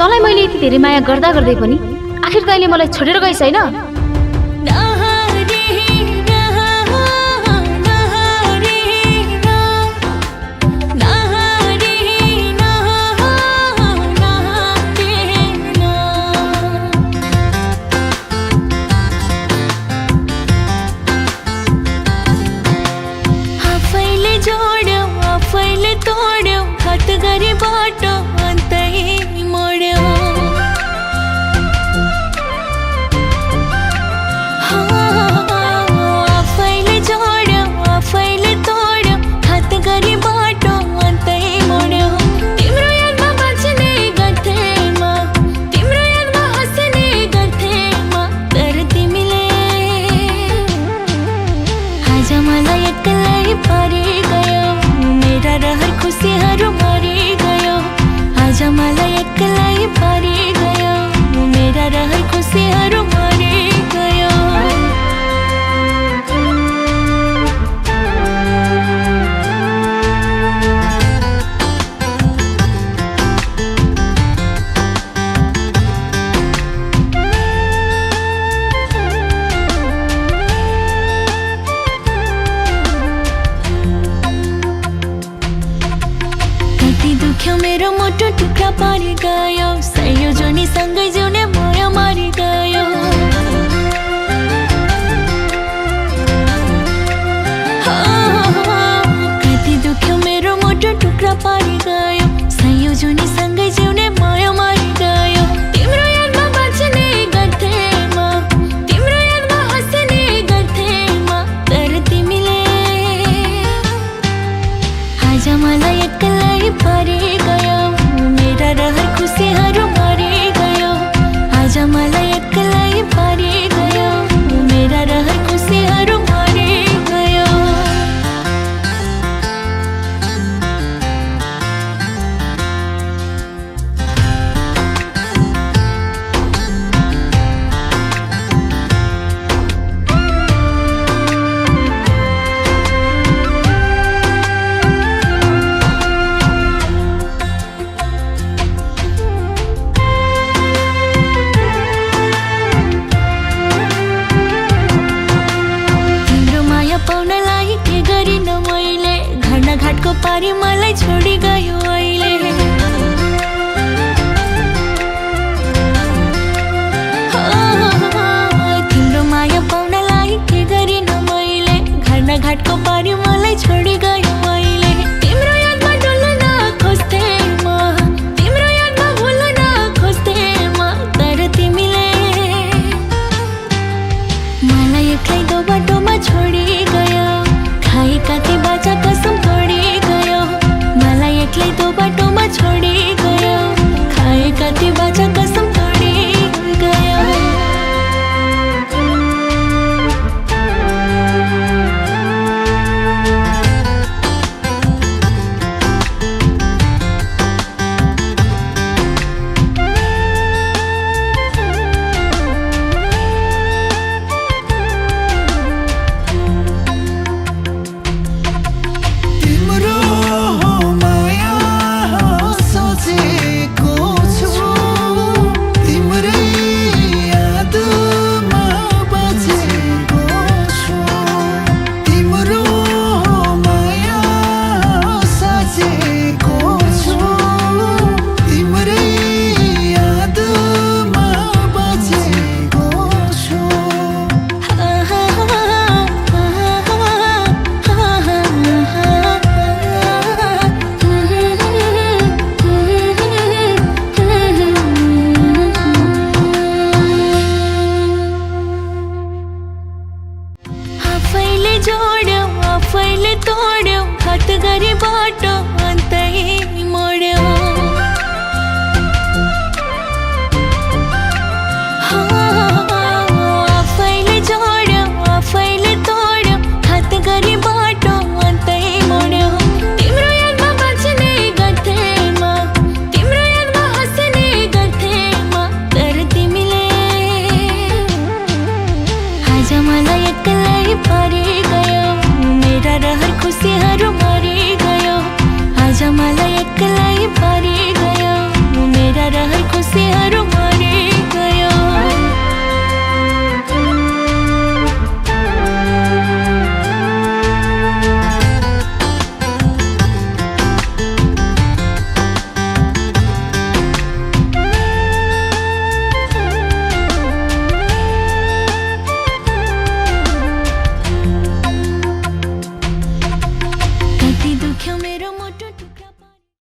तँलाई मैले यति धेरै माया गर्दा गर्दै पनि आखिर तैँले मलाई छोडेर गइस् हैन? मेरो मोटो टुक्रा पारी गयो, संयोजनी सँगै जिउने माया मारी गयो। कति दुख्यो मेरो मोटो टुक्रा पारी गयो, संयोजनी सँगै जिउने माया मारी गयो। तिम्रो यादमा बाँच्ने गर्थे म, तिम्रो यादमा हँस्ने गर्थे म, तर तिमीले आज मलाई एक्लै पारी गयो। मेरा रहर खुसीहरू मरि गयो, आज मलाई एक्लै पारी गयो। मेरा रहर खुसीहरू मरि गयो। पाउनलाई के गरिन मैले, घरना घाटको पारी मलाई छोडी गयो अहिले। तिम्रो माया पाउनलाई के गरिन मैले, घरना घाटको पारी मलाई छोडी गयो अहिले। तिम्रो यादमा डुल्न खोज्थे म, तिम्रो यादमा भुल्न खोज्थे म, तर तिमीले मलाई एक्लै दो बाटोमा छोडी गयो। खाई कति बाचा कसम तोडी गयो, मलाई एक्लै दो बाटोमा छोडी गयो। खाई कति बाचा कसम तोडी गयो। आफैले जोड्यो आफैले तोड्यो, हात गरी बाटो